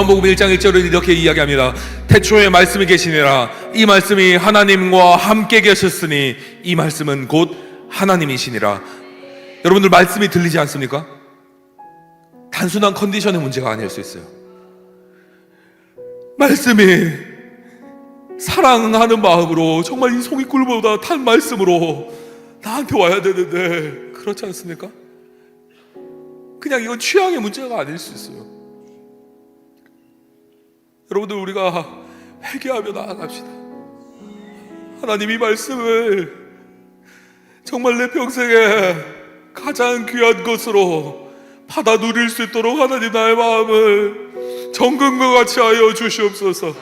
A: 요한복음 1장 1절은 이렇게 이야기합니다. 태초에 말씀이 계시니라. 이 말씀이 하나님과 함께 계셨으니 이 말씀은 곧 하나님이시니라. 여러분들 말씀이 들리지 않습니까? 단순한 컨디션의 문제가 아닐 수 있어요. 말씀이 사랑하는 마음으로 정말 이 송이꿀보다 탄 말씀으로 나한테 와야 되는데 그렇지 않습니까? 그냥 이건 취향의 문제가 아닐 수 있어요. 여러분들 우리가 회개하며 나아갑시다. 하나님 이 말씀을 정말 내 평생에 가장 귀한 것으로 받아 누릴 수 있도록 하나님 나의 마음을 정금과 같이 하여 주시옵소서.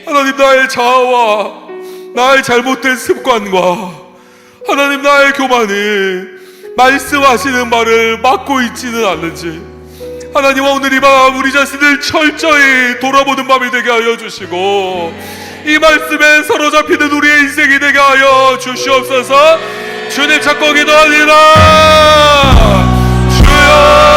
A: 하나님 나의 자아와 나의 잘못된 습관과 하나님 나의 교만이 말씀하시는 말을 막고 있지는 않는지 하나님 오늘 이 밤 우리 자신을 철저히 돌아보는 밤이 되게 하여 주시고 이 말씀에 사로잡히는 우리의 인생이 되게 하여 주시옵소서. 주님 찾고 기도하리라. 주여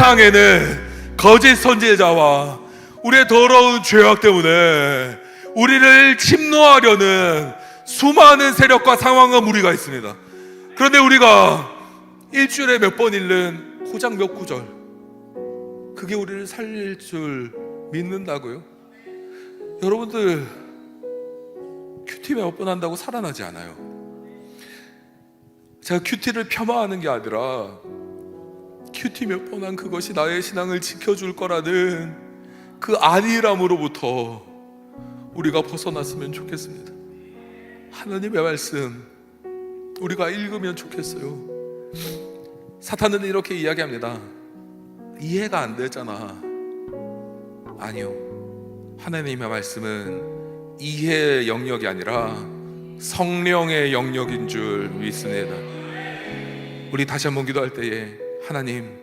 A: 세상에는 거짓 선지자와
B: 우리의 더러운 죄악 때문에 우리를 침노하려는 수많은 세력과 상황과 무리가 있습니다. 그런데 우리가 일주일에 몇 번 읽는 호장 몇 구절, 그게 우리를 살릴 줄 믿는다고요? 여러분들 큐티 몇 번 한다고 살아나지 않아요. 제가 큐티를 폄하하는 게 아니라 큐티 몇 번 한 그것이 나의 신앙을 지켜줄 거라는 그 안일함으로부터 우리가 벗어났으면 좋겠습니다. 하나님의 말씀 우리가 읽으면 좋겠어요. 사탄은 이렇게 이야기합니다. 이해가 안 되잖아. 아니요, 하나님의 말씀은 이해의 영역이 아니라 성령의 영역인 줄 믿습니다. 우리 다시 한번 기도할 때에 하나님,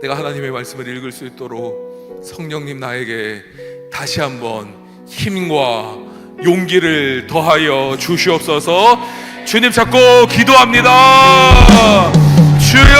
B: 내가 하나님의 말씀을 읽을 수 있도록 성령님 나에게 다시 한번 힘과 용기를 더하여 주시옵소서. 주님 찾고 기도합니다. 주여!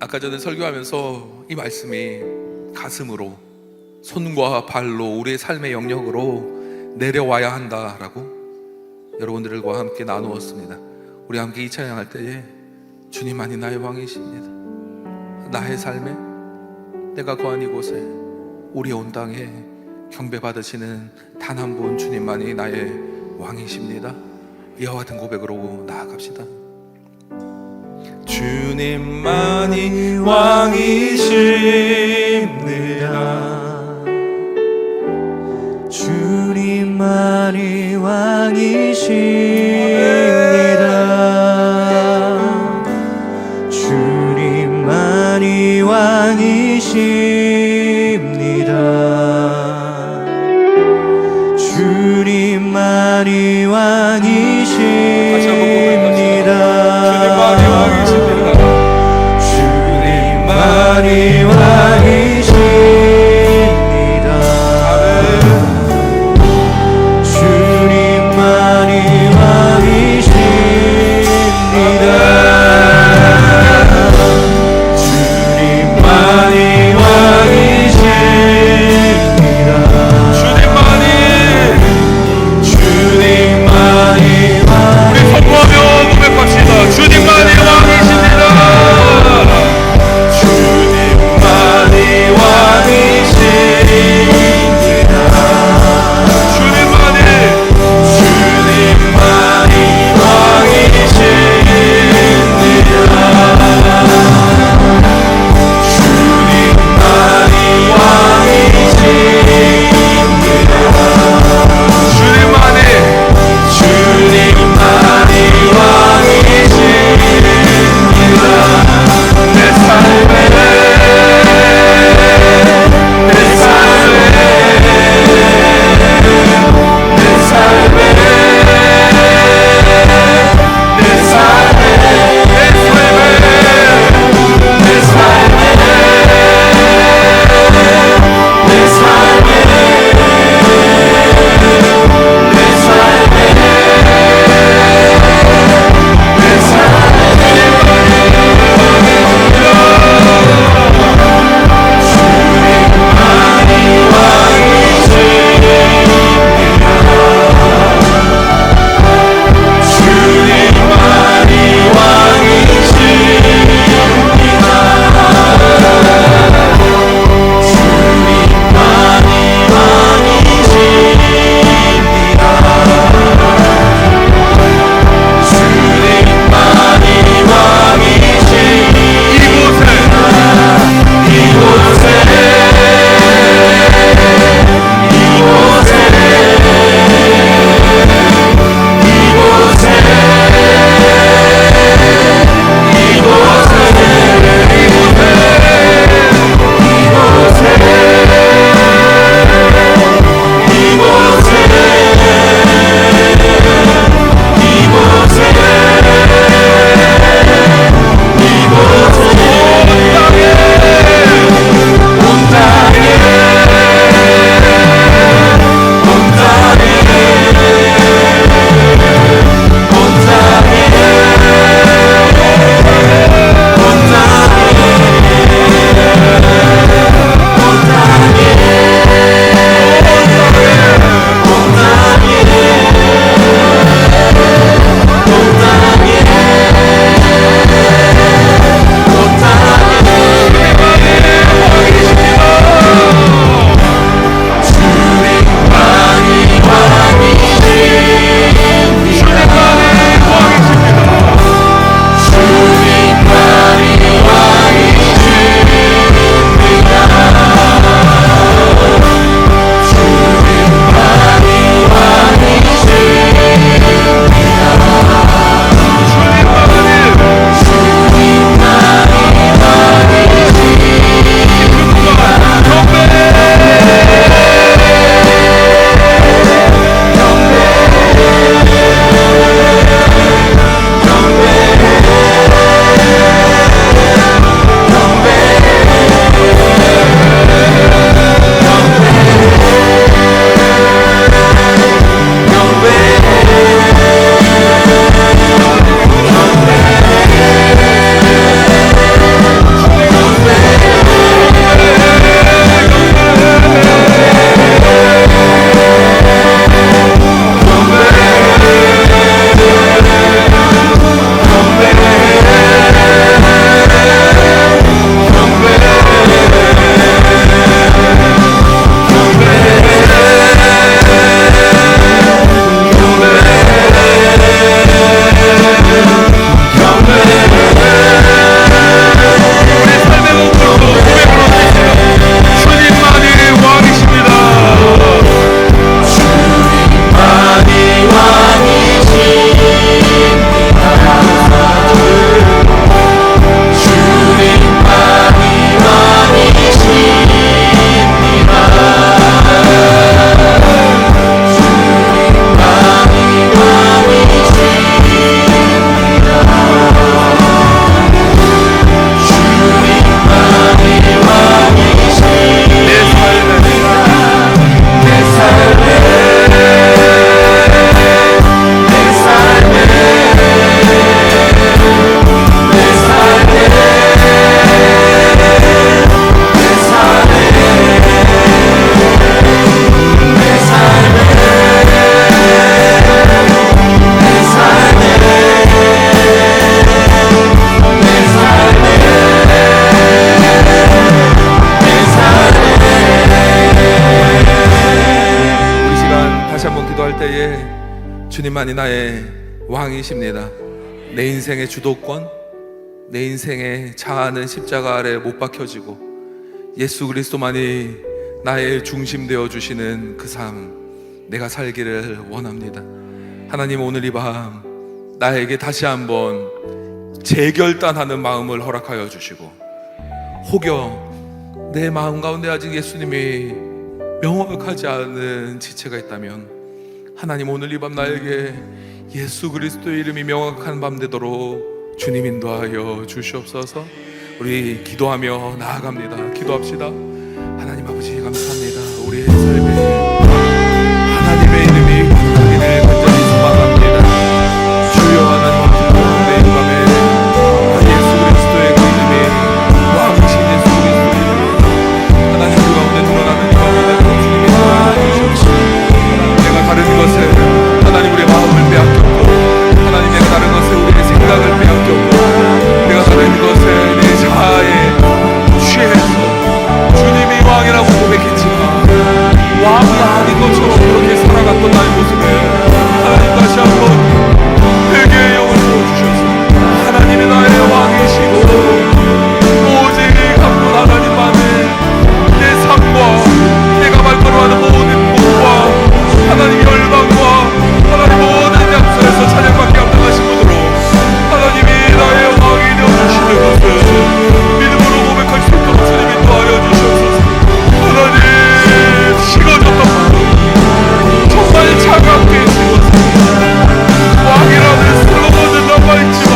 B: 아까 전에 설교하면서 이 말씀이 가슴으로, 손과 발로, 우리의 삶의 영역으로
A: 내려와야 한다라고 여러분들과 함께 나누었습니다. 우리 함께 이 찬양할 때에 주님만이 나의 왕이십니다. 나의 삶에, 내가 거한 이곳에, 우리 온 땅에 경배받으시는 단 한 분 주님만이 나의 왕이십니다. 이와 같은 고백으로 나아갑시다. 주님만이 왕이십니다.
C: 주님만이 왕이십니다. 주님만이 왕이십니다. 주님만이 왕이십니다. 주님만이 왕이십니다. 주님만이 왕이십니다. 주님만이 왕이십니다. 주님만이 왕이십니다.
A: 주님만이 나의 왕이십니다. 내 인생의 주도권, 내 인생의 자아는 십자가 아래 못 박혀지고 예수 그리스도만이 나의 중심 되어 주시는 그 삶, 내가 살기를 원합니다. 하나님, 오늘 이 밤 나에게 다시 한번 재결단하는 마음을 허락하여 주시고, 혹여 내 마음 가운데 아직 예수님이 명확하지 않은 지체가 있다면 하나님, 오늘 이 밤 나에게 예수 그리스도의 이름이 명확한 밤 되도록 주님 인도하여 주시옵소서. 우리 기도하며 나아갑니다. 기도합시다. 하나님 아버지, 감사합니다. 우리의 삶에 하나님의 이름이 거듭나기를 간절히 소망합니다. 주여 하나님 아버지, 오늘 이 밤에 예수 그리스도의 그 이름이 왕이신 예수 그리스도의 이름이 하나님 그 가운데 드러나는 이 밤에 주님이 도와주시옵소서. 내가 다른 것에 하나님 우리의 마음을 빼앗겼고, 하나님 내가 다른 것에 우리의 생각을 빼앗겼고, 내가 다른 것에 내 자아에 취해서 주님이 왕이라고 고백했지만 왕이 아닌 것처럼 그렇게 살아갔던 나의 모습에 하나님 다시 한번 회개의 영을 부어주셔서 하나님이 나의 왕이시고 오직 한 분 하나님만의 내 삶과 내가 발걸음하는 모든 곳과 하나님 열방과 하나님 모든 장소에서 찬양받게 합당하신 분으로 하나님이 나의 왕이 되어주시는 것을 믿음으로 고백할 수 있도록 주님 인도하여 주시옵소서. 하나님, 식어졌던 마음 정말 차갑게 식어서 왕이라는 슬로건은 남아있지만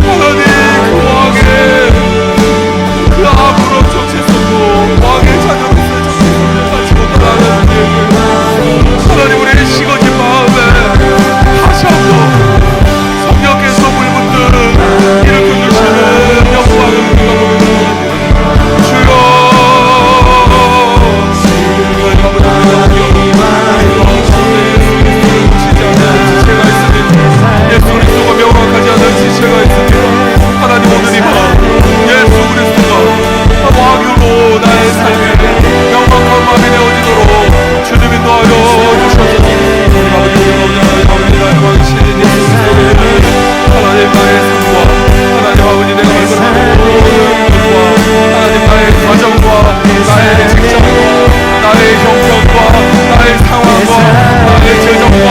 A: 하나님, 그 왕의 그 아무런 정체성도 왕의 자녀로서의 정체성을 가지 못하는 우리에게 하나님, 우리의 식어진 마음에 다시 한번 성령께서 불붙는 일으켜주시는 영광을 우리가 보겠습니다. 주여, 예수 그리스도가 명확하지 않은 지체가 있습니다. 하나님, 오늘 이 밤 예수 그리스도가 왕으로 나의 삶에 명확한 밤이 되어지도록 주님 인도하여 주셔서 아버지, 나의 왕이신 예수 그리스도를 하나님 나의 삶과 하나님 아버지 내가 발걸음하는 모든 것과 하나님 나의 가정과 나의 직장과 나의 형편과 나의 상황과 나의 재정과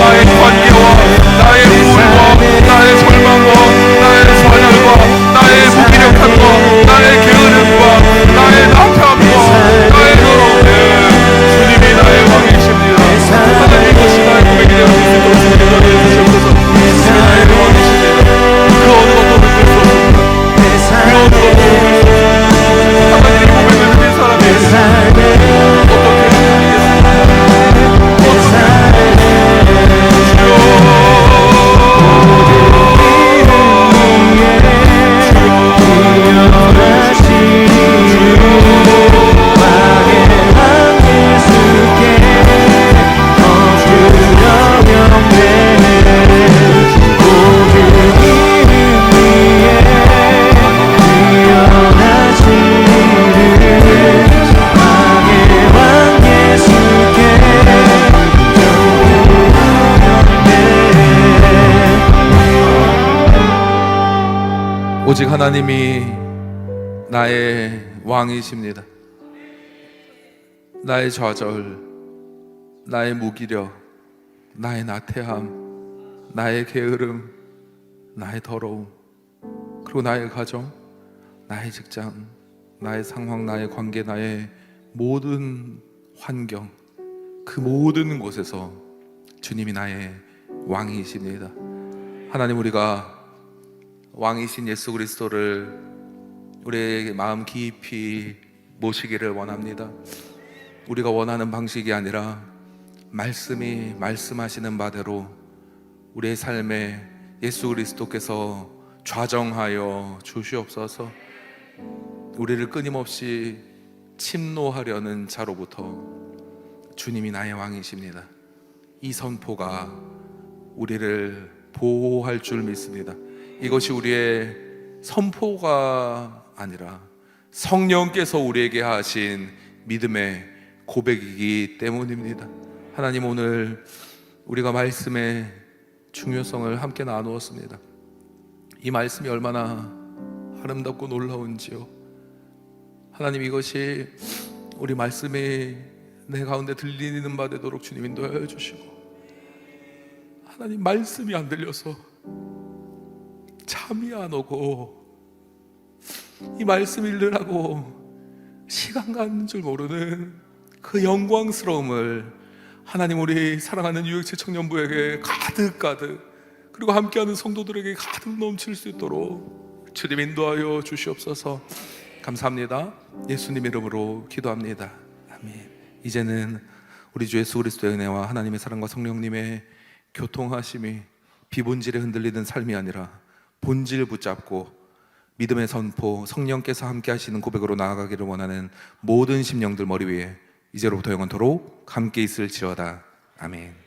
A: 나의 관계와 나의 우울과 나의 절망과 나의 좌절과 나의 무기력함과 나의 게으름과 나의 낙함과 나의 더러움에 주님이 나의 왕이십니다. 하나님, 이것이 나의 고백이 되어 주시도록 주님 인도하여 주시옵소서. 주님이 나의 왕이십니다. 그 어느 것도 믿을 수 없습니다. 그 어느 것도 믿을 수 없습니다. 하나님의 고백을 믿는 사람이 어떻게 해드리겠습니까? 오직 하나님이 나의 왕이십니다. 나의 좌절, 나의 무기력, 나의 나태함, 나의 게으름, 나의 더러움, 그리고 나의 가정, 나의 직장, 나의 상황, 나의 관계, 나의 모든 환경, 그 모든 곳에서 주님이 나의 왕이십니다. 하나님, 우리가 왕이신 예수 그리스도를 우리의 마음 깊이 모시기를 원합니다. 우리가 원하는 방식이 아니라 말씀이 말씀하시는 바대로 우리의 삶에 예수 그리스도께서 좌정하여 주시옵소서. 우리를 끊임없이 침노하려는 자로부터 주님이 나의 왕이십니다. 이 선포가 우리를 보호할 줄 믿습니다. 이것이 우리의 선포가 아니라 성령께서 우리에게 하신 믿음의 고백이기 때문입니다. 하나님, 오늘 우리가 말씀의 중요성을 함께 나누었습니다. 이 말씀이 얼마나 아름답고 놀라운지요. 하나님, 이것이 우리 말씀이 내 가운데 들리는 바 되도록 주님 인도하여 주시고, 하나님, 말씀이 안 들려서 잠이 안 오고 이 말씀 읽으라고 시간 가는 줄 모르는 그 영광스러움을 하나님, 우리 사랑하는 유익체 청년부에게 가득, 그리고 함께하는 성도들에게 가득 넘칠 수 있도록 주님 인도하여 주시옵소서. 감사합니다. 예수님 이름으로 기도합니다. 아멘. 이제는 우리 주 예수 그리스도의 은혜와 하나님의 사랑과 성령님의 교통하심이 비본질에 흔들리는 삶이 아니라 본질 붙잡고 믿음의 선포, 성령께서 함께 하시는 고백으로 나아가기를 원하는 모든 심령들 머리 위에 이제로부터 영원토록 함께 있을지어다. 아멘.